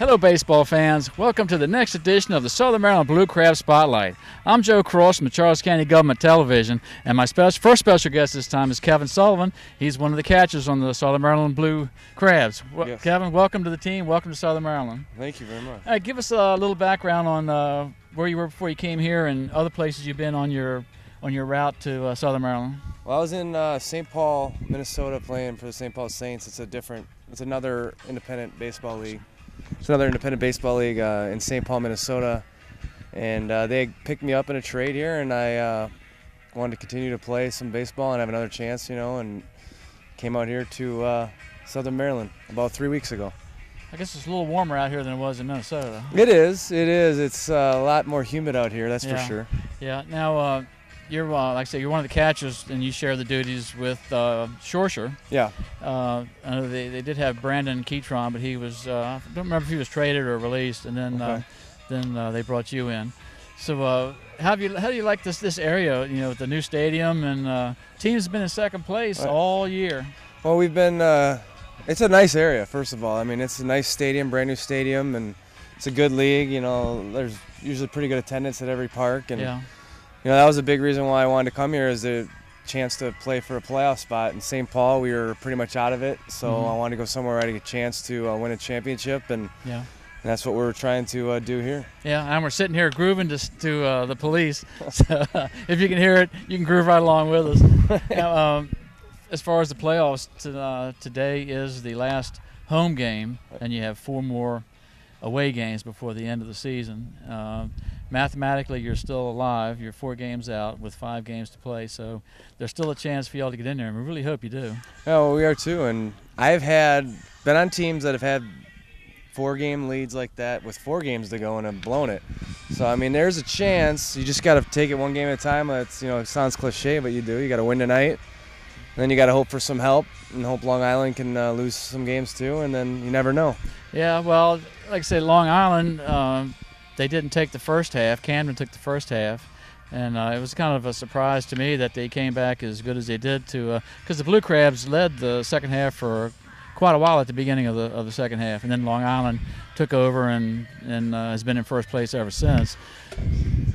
Hello, baseball fans. Welcome to the next edition of the Southern Maryland Blue Crab Spotlight. I'm Joe Cross from the Charles County Government Television, and my first special guest this time is Kevin Sullivan. He's one of the catchers on the Southern Maryland Blue Crabs. Yes. Kevin, welcome to the team. Welcome to Southern Maryland. Thank you very much. Give us a little background on where you were before you came here and other places you've been on your route to Southern Maryland. Well, I was in St. Paul, Minnesota, playing for the St. Paul Saints. It's another independent baseball league. It's another independent baseball league in St. Paul, Minnesota, and they picked me up in a trade here, and I wanted to continue to play some baseball and have another chance, and came out here to Southern Maryland about 3 weeks ago. I guess it's a little warmer out here than it was in Minnesota. It is. It's a lot more humid out here, that's for sure. Yeah. Now, you're like I said, you're one of the catchers, and you share the duties with Shorsher. Yeah. I know they did have Brandon Keatron, but he was I don't remember if he was traded or released, and then they brought you in. So how do you like this area? With the new stadium, and team's been in second place all year. Well, we've been. It's a nice area, first of all. I mean, it's a nice stadium, brand new stadium, and it's a good league. There's usually pretty good attendance at every park, and that was a big reason why I wanted to come here, is the chance to play for a playoff spot. In St. Paul, we were pretty much out of it, so I wanted to go somewhere where I had a chance to win a championship, and that's what we're trying to do here. Yeah, and we're sitting here grooving to the police. So if you can hear it, you can groove right along with us. Now, as far as the playoffs, today is the last home game, and you have 4 more away games before the end of the season. Mathematically, you're still alive. You're 4 games out with 5 games to play, so there's still a chance for y'all to get in there, and we really hope you do. Oh, we are too, and I've been on teams that have had 4-game leads like that with 4 games to go and have blown it. So, I mean, there's a chance. You just got to take it one game at a time. It sounds cliche, but you do. You got to win tonight. Then you got to hope for some help, and hope Long Island can lose some games too, and then you never know. Yeah, well, like I say, Long Island, they didn't take the first half. Camden took the first half, and it was kind of a surprise to me that they came back as good as they did because the Blue Crabs led the second half for quite a while at the beginning of the second half, and then Long Island took over and has been in first place ever since.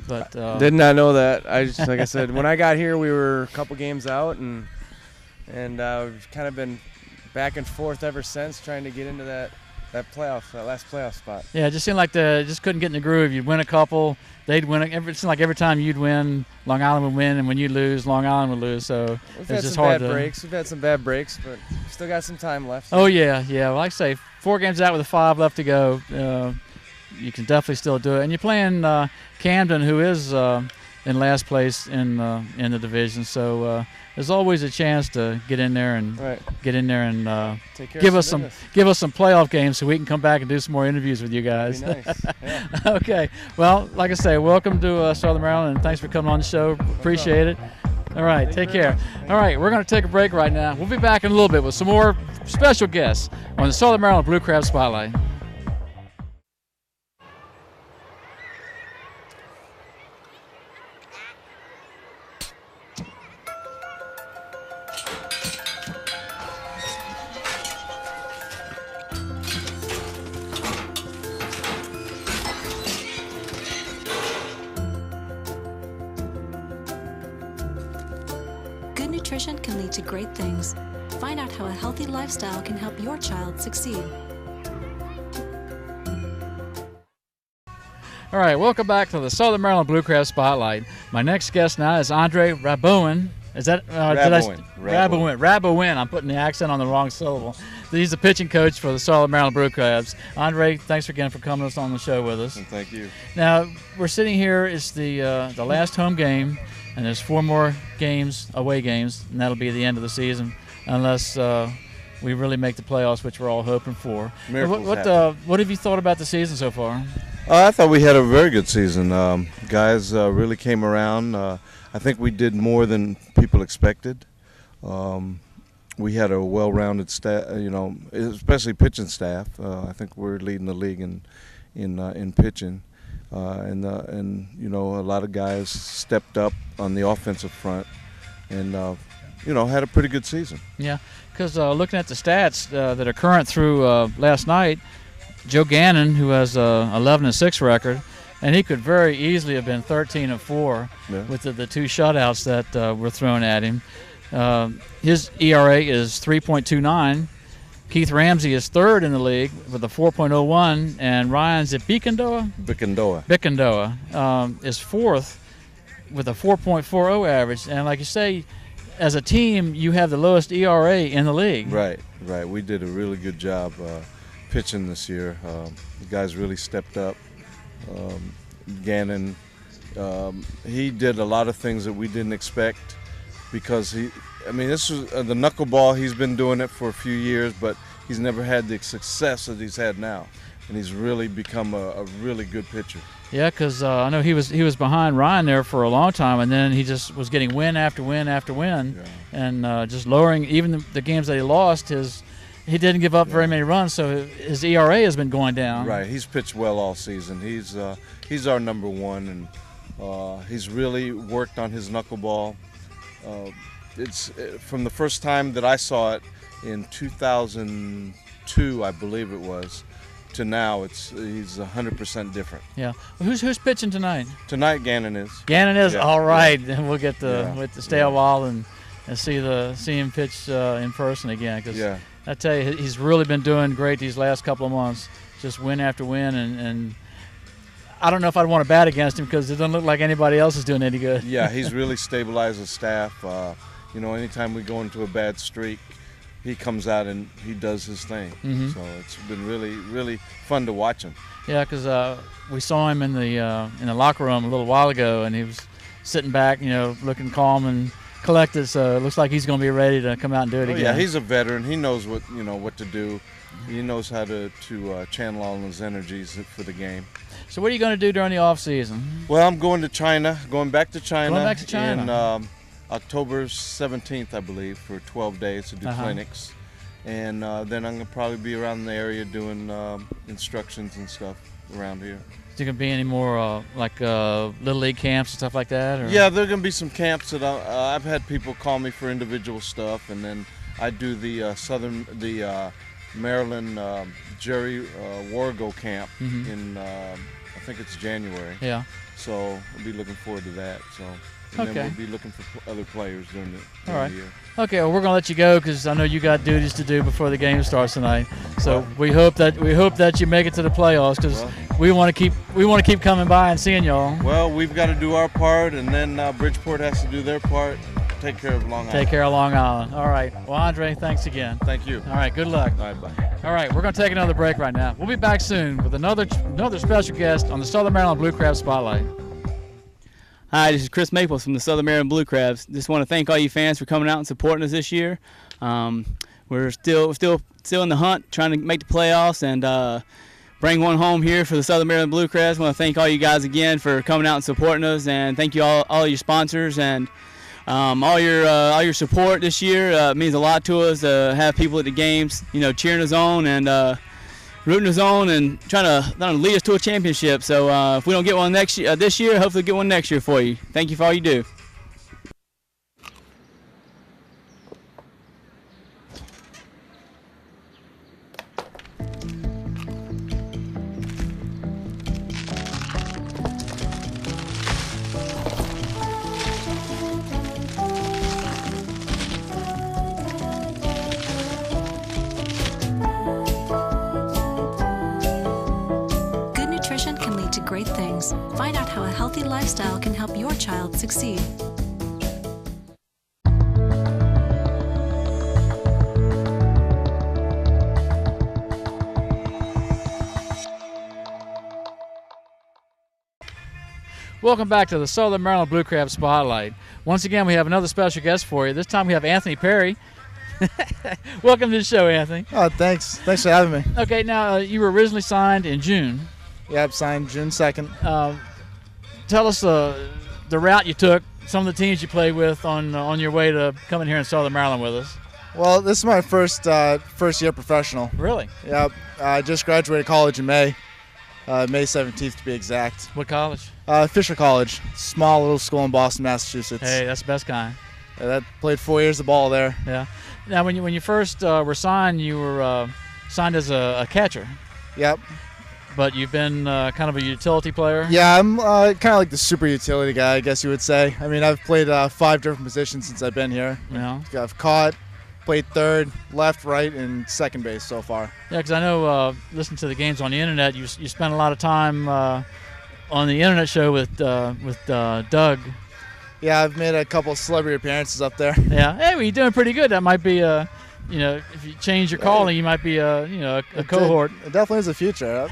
But did not know that. Like I said, when I got here, we were a couple games out, and we've kind of been back and forth ever since, trying to get into that last playoff spot. Yeah, it just seemed like they just couldn't get in the groove. You'd win a couple, they'd win. It seemed like every time you'd win, Long Island would win, and when you'd lose, Long Island would lose. So We've it's had just some hard bad to. breaks. We've had some bad breaks, but still got some time left. Oh yeah. Well, like I say, 4 games out with 5 left to go. You can definitely still do it, and you're playing Camden, who is in last place in the division. So there's always a chance to get in there and give us some playoff games so we can come back and do some more interviews with you guys. That'd be nice. Yeah. Okay. Well, like I say, welcome to Southern Maryland, and thanks for coming on the show. Appreciate it. All right, take care. All right, we're going to take a break right now. We'll be back in a little bit with some more special guests on the Southern Maryland Blue Crab Spotlight. Good nutrition can lead to great things. Find out how a healthy lifestyle can help your child succeed. All right, welcome back to the Southern Maryland Blue Crab Spotlight. My next guest now is Rabouin. Is that Rabouin? I'm putting the accent on the wrong syllable. He's the pitching coach for the Southern Maryland Blue Crabs. Andre, thanks again for coming on the show with us. Thank you. Now we're sitting here. It's the last home game, and there's 4 more games, away games, and that'll be the end of the season, unless we really make the playoffs, which we're all hoping for. What have you thought about the season so far? I thought we had a very good season. Guys really came around. I think we did more than people expected. We had a well-rounded staff, especially pitching staff. I think we're leading the league in pitching. And a lot of guys stepped up on the offensive front and, had a pretty good season. Yeah, because looking at the stats that are current through last night, Joe Gannon, who has a 11-6 record, and he could very easily have been 13-4 with the two shutouts that were thrown at him. His ERA is 3.29. Keith Ramsey is third in the league with a 4.01, and Ryan Bikendoa is fourth with a 4.40 average. And like you say, as a team, you have the lowest ERA in the league. Right. We did a really good job pitching this year. The guys really stepped up. Gannon, he did a lot of things that we didn't expect because this was the knuckleball. He's been doing it for a few years, but he's never had the success that he's had now, and he's really become a really good pitcher. Yeah, because I know he was behind Ryan there for a long time, and then he just was getting win after win after win, and just lowering even the games that he lost. He didn't give up very many runs, so his ERA has been going down. Right, he's pitched well all season. He's our number one, and he's really worked on his knuckleball. It's from the first time that I saw it in 2002, I believe it was, to now. He's 100% different. Yeah. Well, who's pitching tonight? Tonight, Gannon is. Gannon is. Yeah. All right. Then we'll get to stay a while and see him pitch in person again. Because I tell you, he's really been doing great these last couple of months. Just win after win, and I don't know if I'd want to bat against him because it doesn't look like anybody else is doing any good. Yeah, he's really stabilized the staff. Anytime we go into a bad streak, he comes out and he does his thing. Mm-hmm. So it's been really, really fun to watch him. Yeah, because we saw him in the locker room a little while ago, and he was sitting back, looking calm and collected. So it looks like he's going to be ready to come out and do it again. Yeah, he's a veteran. He knows what to do. He knows how to channel all his energies for the game. So what are you going to do during the off season? Well, I'm going to China. Going back to China. Going back to China. In October 17th, I believe, for 12 days to do clinics. And then I'm going to probably be around the area doing instructions and stuff around here. Is there going to be any more Little League camps and stuff like that? Or? Yeah, there are going to be some camps that I've had people call me for individual stuff, and then I do the Maryland Jerry Wargo camp in I think it's January. Yeah. So I'll be looking forward to that. So. And then we'll be looking for other players during the year. Okay, well, we're going to let you go because I know you got duties to do before the game starts tonight. So we hope that you make it to the playoffs because we want to keep coming by and seeing y'all. Well, we've got to do our part, and then Bridgeport has to do their part. Take care of Long Island. Take care of Long Island. All right. Well, Andre, thanks again. Thank you. All right. Good luck. All right. Bye. All right. We're going to take another break right now. We'll be back soon with another special guest on the Southern Maryland Blue Crab Spotlight. Hi, this is Chris Maples from the Southern Maryland Blue Crabs. Just want to thank all you fans for coming out and supporting us this year. We're still in the hunt, trying to make the playoffs and bring one home here for the Southern Maryland Blue Crabs. I want to thank all you guys again for coming out and supporting us, and thank you all your sponsors and all your support this year. It means a lot to us to have people at the games, cheering us on and rooting us on and trying to lead us to a championship. So if we don't get one this year, hopefully get one next year for you. Thank you for all you do. Great things. Find out how a healthy lifestyle can help your child succeed. Welcome back to the Southern Maryland Blue Crab Spotlight. Once again, we have another special guest for you. This time we have Anthony Perry. Welcome to the show, Anthony. Oh, thanks. Thanks for having me. Okay, now you were originally signed in June. Yep, signed June 2nd. Tell us the route you took, some of the teams you played with on your way to coming here in Southern Maryland with us. Well, this is my first year professional. Really? Yep. I just graduated college in May 17th to be exact. What college? Fisher College, small little school in Boston, Massachusetts. Hey, that's the best kind. That played 4 years of ball there. Yeah. Now, when you first were signed, you were signed as a catcher. Yep. But you've been kind of a utility player? Yeah, I'm kind of like the super utility guy, I guess you would say. I mean, I've played 5 different positions since I've been here. Yeah. I've caught, played third, left, right, and second base so far. Yeah, because I know listening to the games on the internet, you spent a lot of time on the internet show with Doug. Yeah, I've made a couple of celebrity appearances up there. Yeah. Hey, well, you're doing pretty good. That might be if you change your calling, you might be a cohort. It definitely is a future.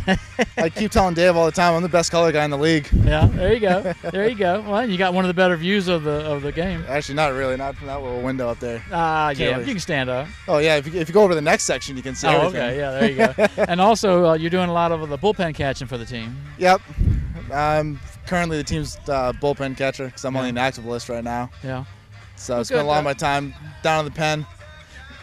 I keep telling Dave all the time I'm the best color guy in the league. Yeah, there you go. There you go. Well, you got one of the better views of the game. Actually, not really. Not from that little window up there. Yeah, you can stand up. Oh yeah, if you go over to the next section, you can see everything. Okay, yeah, there you go. And also, you're doing a lot of the bullpen catching for the team. Yep. I'm currently the team's bullpen catcher because I'm on the inactive list right now. Yeah. So I spent a lot of my time down in the pen.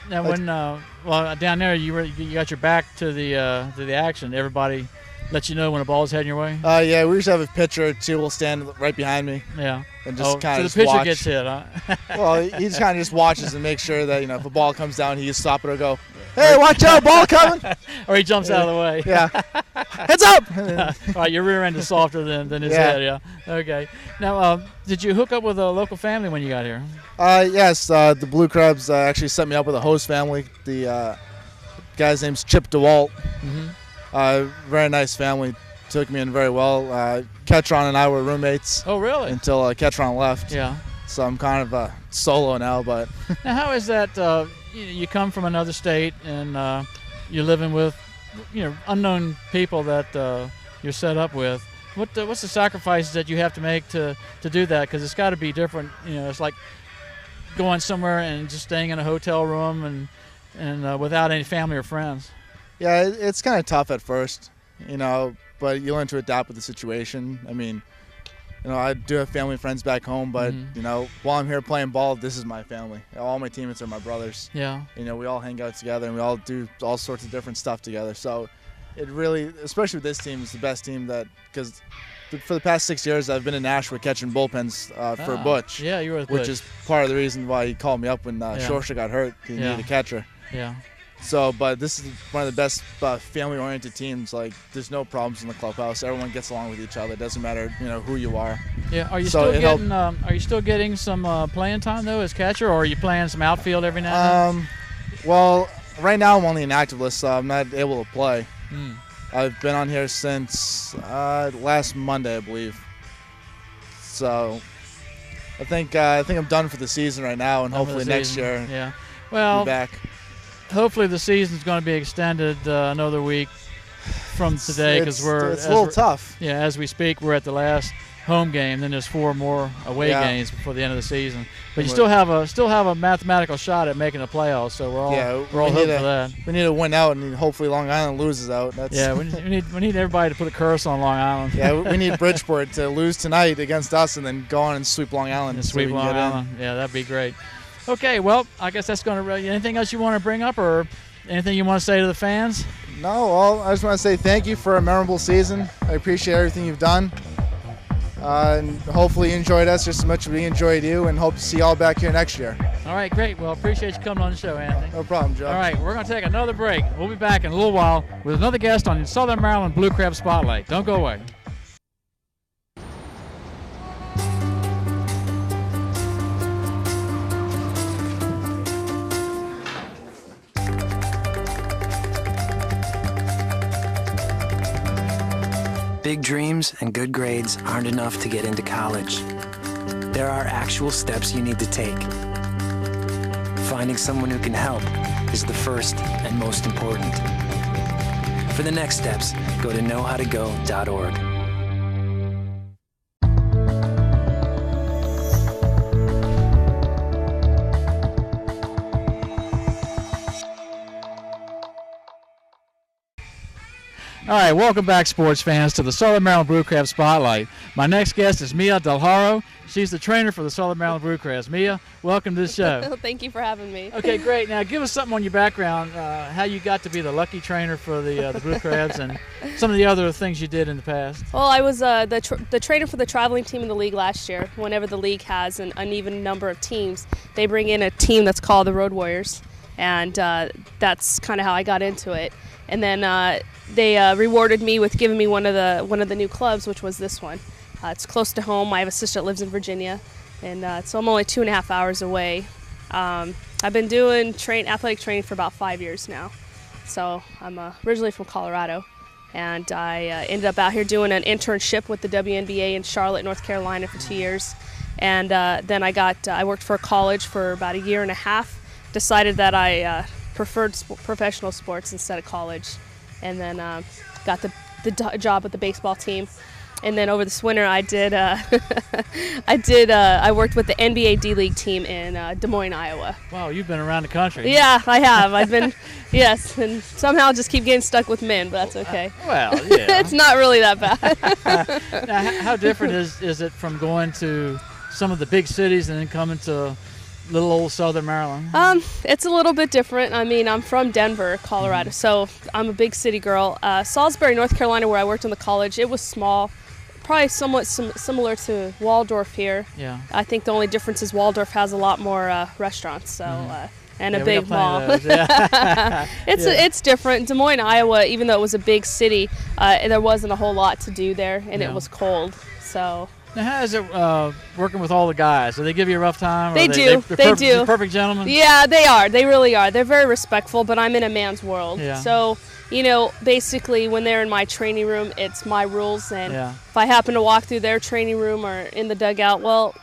Now, when down there you got your back to the action, everybody lets you know when a ball is heading your way. Yeah, we usually have a pitcher or two will stand right behind me. Yeah. And just kind of so the pitcher watch. gets hit, huh? Well, he just kind of just watches and makes sure that if a ball comes down, he can stop it or go, "Hey, watch out, ball coming!" Or he jumps out of the way. Yeah. Heads up! All right, your rear end is softer than his head. Yeah. Okay. Now, did you hook up with a local family when you got here? Yes. The Blue Crabs actually set me up with a host family. The guy's name's Chip DeWalt. Mm-hmm. Very nice family. Took me in very well. Ketron and I were roommates. Oh, really? Until Ketron left. Yeah. So I'm kind of solo now, but. Now, how is that? You come from another state and you're living with, unknown people that you're set up with. What's the sacrifices that you have to make to do that? Because it's got to be different. It's like going somewhere and just staying in a hotel room and without any family or friends. Yeah, it's kind of tough at first, but you learn to adapt with the situation. I mean, I do have family and friends back home, but, while I'm here playing ball, this is my family. All my teammates are my brothers. Yeah. We all hang out together and we all do all sorts of different stuff together. So it really, especially with this team, is the best team because for the past 6 years, I've been in Nashua catching bullpens for Butch. Yeah, you were with Butch. Which is part of the reason why he called me up when Shorsha got hurt. He needed a catcher. Yeah. So, but this is one of the best family-oriented teams. Like, there's no problems in the clubhouse. Everyone gets along with each other. It doesn't matter, who you are. Yeah. Are you still getting some playing time though as catcher, or are you playing some outfield every now and then? Well, right now I'm on the inactive list, so I'm not able to play. Mm. I've been on here since last Monday, I believe. So, I think I'm done for the season right now, and hopefully next year. Yeah. Well. Be back. Hopefully the season's going to be extended another week from today because it's a little tough. Yeah, as we speak, we're at the last home game. Then there's 4 more away games before the end of the season. But you still have a mathematical shot at making the playoffs. So we're all hoping for that. We need to win out, and hopefully Long Island loses out. We need everybody to put a curse on Long Island. Yeah, we need Bridgeport to lose tonight against us, and then go on and sweep Long Island. And sweep Long Island. Yeah, that'd be great. Okay, well, I guess that's going to. Anything else you want to bring up, or anything you want to say to the fans? No, well, I just want to say thank you for a memorable season. I appreciate everything you've done. And hopefully you enjoyed us just as much as we enjoyed you, and hope to see you all back here next year. All right, great. Well, appreciate you coming on the show, Anthony. No problem, Joe. All right, we're going to take another break. We'll be back in a little while with another guest on the Southern Maryland Blue Crab Spotlight. Don't go away. Big dreams and good grades aren't enough to get into college. There are actual steps you need to take. Finding someone who can help is the first and most important. For the next steps, go to knowhowtogo.org. All right, welcome back, sports fans, to the Southern Maryland Blue Crab Spotlight. My next guest is Mia Del Hierro. She's the trainer for the Southern Maryland Blue Crabs. Mia, welcome to the show. Thank you for having me. Okay, great. Now, give us something on your background, how you got to be the lucky trainer for the Blue Crabs, and some of the other things you did in the past. Well, I was the trainer for the traveling team in the league last year. Whenever the league has an uneven number of teams, they bring in a team that's called the Road Warriors. and that's kind of how I got into it. And then they rewarded me with giving me one of the new clubs, which was this one. It's close to home. I have a sister that lives in Virginia, and so I'm only 2.5 hours away. I've been doing athletic training for about 5 years now. So I'm originally from Colorado, and I ended up out here doing an internship with the WNBA in Charlotte, North Carolina for 2 years. And then I worked for a college for about 1.5 years, decided that I preferred professional sports instead of college, and then got the job with the baseball team. And then over this winter, I worked with the NBA D-League team in Des Moines, Iowa. Wow, you've been around the country. Yeah, I have. I've been, yes, and somehow just keep getting stuck with men, but that's okay. Well, yeah. It's not really that bad. Now, how different is it from going to some of the big cities and then coming to little old Southern Maryland? It's a little bit different. I mean, I'm from Denver, Colorado, so I'm a big city girl. Salisbury, North Carolina, where I worked in the college, it was small. Probably somewhat similar to Waldorf here. Yeah. I think the only difference is Waldorf has a lot more restaurants, so and a big mall. Yeah. It's different. Des Moines, Iowa, even though it was a big city, there wasn't a whole lot to do there, and it was cold. So. Now, how is it working with all the guys? Do they give you a rough time? They do. They do. Perfect gentlemen? Yeah, they are. They really are. They're very respectful, but I'm in a man's world. Yeah. So, basically when they're in my training room, it's my rules. And yeah. if I happen to walk through their training room or in the dugout, well,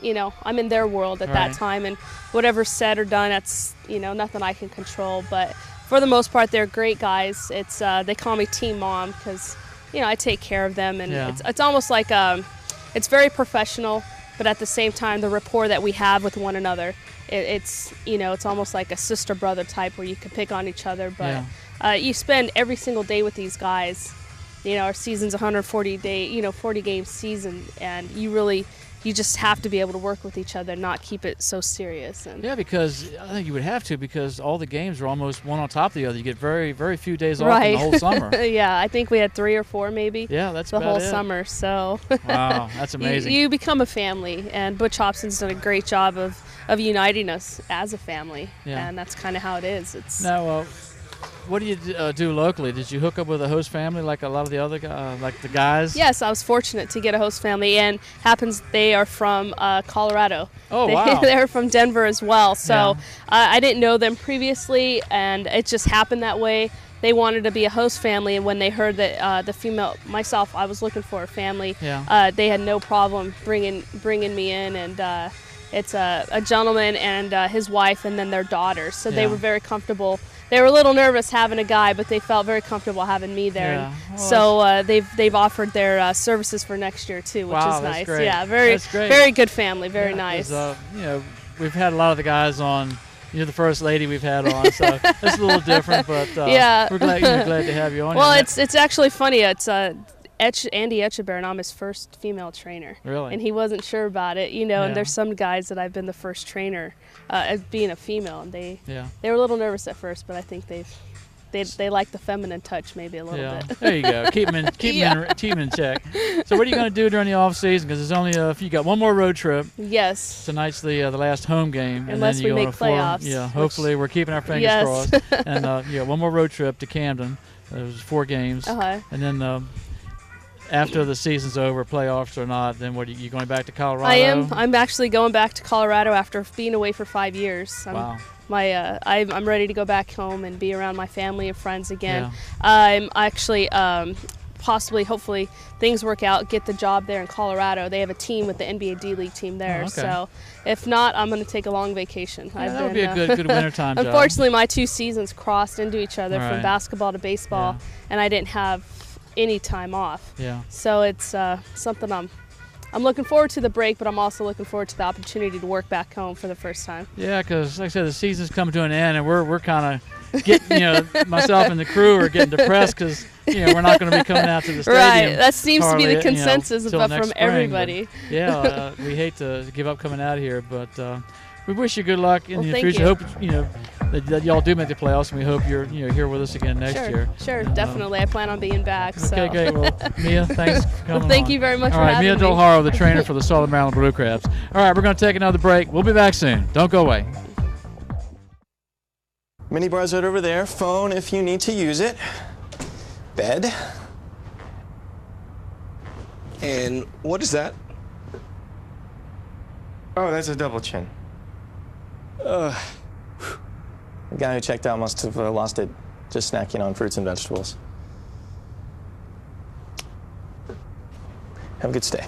I'm in their world at that time. And whatever's said or done, that's, nothing I can control. But for the most part, they're great guys. It's they call me Team Mom because, I take care of them. And it's almost like it's very professional, but at the same time, the rapport that we have with one another, it's almost like a sister-brother type where you can pick on each other, but you spend every single day with these guys. Our season's 140 40 game season, and you just have to be able to work with each other, not keep it so serious. And yeah, because I think you would have to, because all the games are almost one on top of the other. You get very, very few days off in the whole summer. Yeah, I think we had 3 or 4 maybe. Yeah, that's the about whole it. summer. So wow, that's amazing. You become a family, and Butch Hobson's done a great job of uniting us as a family, and that's kind of how it is. It's now. What do you do locally? Did you hook up with a host family like a lot of the other like the guys? Yes, I was fortunate to get a host family, and they are from Colorado. Oh, wow. They're from Denver as well. So I didn't know them previously, and it just happened that way. They wanted to be a host family, and when they heard that I was looking for a family, they had no problem bringing me in, and it's a gentleman and his wife and then their daughter. So they were very comfortable. They were a little nervous having a guy, but they felt very comfortable having me there. Yeah. Well, so they've offered their services for next year too, which is nice. Great. Yeah, very good family, very nice. We've had a lot of the guys on. You're the first lady we've had on, so it's a little different, but we're glad to have you on. Well, it's actually funny. It's Andy Etchebarren, I'm his first female trainer. Really? And he wasn't sure about it, and there's some guys that I've been the first trainer as being a female, and they were a little nervous at first, but I think they like the feminine touch maybe a little bit. There you go. Keep them in check. So what are you going to do during the off season? Because there's only you got one more road trip. Yes. Tonight's the last home game, unless and then we make playoffs. Yeah. Hopefully we're keeping our fingers crossed. And one more road trip to Camden. There's 4 games, and then. After the season's over, playoffs or not, then what are you going back to Colorado? I am. I'm actually going back to Colorado after being away for 5 years. Wow. I'm ready to go back home and be around my family and friends again. Yeah. I'm actually hopefully things work out, get the job there in Colorado. They have a team with the NBA D-League team there. Oh, okay. So if not, I'm going to take a long vacation. That would be a good wintertime job. Unfortunately, my 2 seasons crossed into each other from basketball to baseball, and I didn't have any time off. Yeah. So it's something I'm looking forward to the break, but I'm also looking forward to the opportunity to work back home for the first time. Yeah, because like I said, the season's coming to an end, and we're kind of getting, myself and the crew are getting depressed because we're not going to be coming out to the stadium. Right. That seems to be the consensus, but from everybody. But, we hate to give up coming out here, but we wish you good luck in the thank future. You. Hope that y'all do make the playoffs, and we hope you're here with us again next year. Sure, definitely. I plan on being back. Okay, great. Well, Mia, thanks for coming. Thank you very much for having me. Mia Del Haro, the trainer for the Southern Maryland Blue Crabs. All right, we're going to take another break. We'll be back soon. Don't go away. Mini bar's right over there. Phone if you need to use it. Bed. And what is that? Oh, that's a double chin. The guy who checked out must have lost it just snacking on fruits and vegetables. Have a good stay.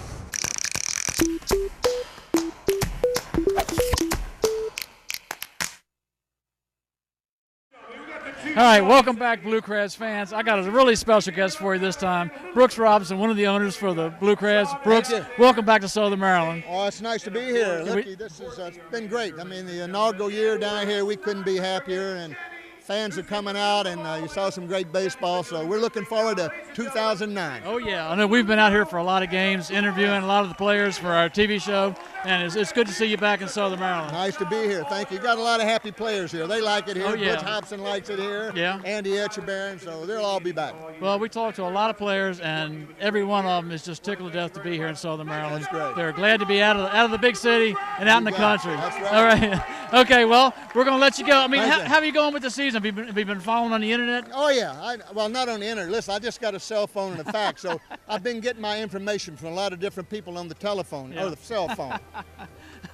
All right, welcome back, Blue Crabs fans. I got a really special guest for you this time. Brooks Robinson, one of the owners for the Blue Crabs. Brooks, welcome back to Southern Maryland. Oh, it's nice to be here. Lucky, this has been great. I mean, the inaugural year down here, we couldn't be happier, and fans are coming out, and you saw some great baseball, so we're looking forward to 2009. Oh, yeah. I know we've been out here for a lot of games, interviewing a lot of the players for our TV show, and it's good to see you back in Southern Maryland. Nice to be here. Thank you. Got a lot of happy players here. They like it here. Oh, yeah. Butch Hobson likes it here. Yeah. Andy Etchebarren, so they'll all be back. Well, we talked to a lot of players, and every one of them is just tickled to death to be here in Southern Maryland. That's great. They're glad to be out of the big city and out in the country. That's right. All right. Okay, well, we're going to let you go. I mean, how are you going with the season? Have you been following on the internet? Oh, yeah. Well, not on the internet. Listen, I just got a cell phone and a fax, so I've been getting my information from a lot of different people on the telephone or the cell phone.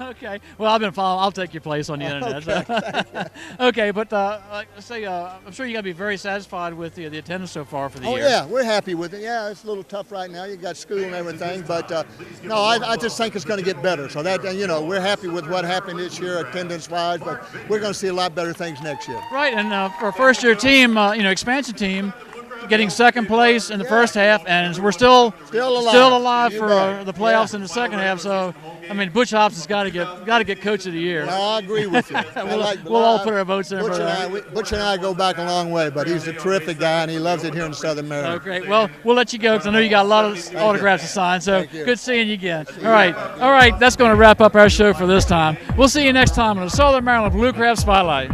Okay. Well, I've been following. I'll take your place on the internet. Okay, okay, but like I say, I'm sure you got to be very satisfied with the attendance so far for the year. Oh, yeah, we're happy with it. Yeah, it's a little tough right now. You got school and everything, but no, I just think it's going to get better. So that, we're happy with what happened this year attendance-wise, but we're going to see a lot better things next year. Right, and for a first-year team, expansion team, getting second place in the first half, and we're still alive for the playoffs in the second half. So, I mean, Butch Hobson's got to get Coach of the Year. Well, I agree with you. we'll all put our votes in. Butch and I go back a long way, but he's a terrific guy, and he loves it here in Southern Maryland. Oh, great. Well, we'll let you go because I know you got a lot of autographs to sign. So good seeing you again. All right. That's going to wrap up our show for this time. We'll see you next time on the Southern Maryland Blue Crab Spotlight.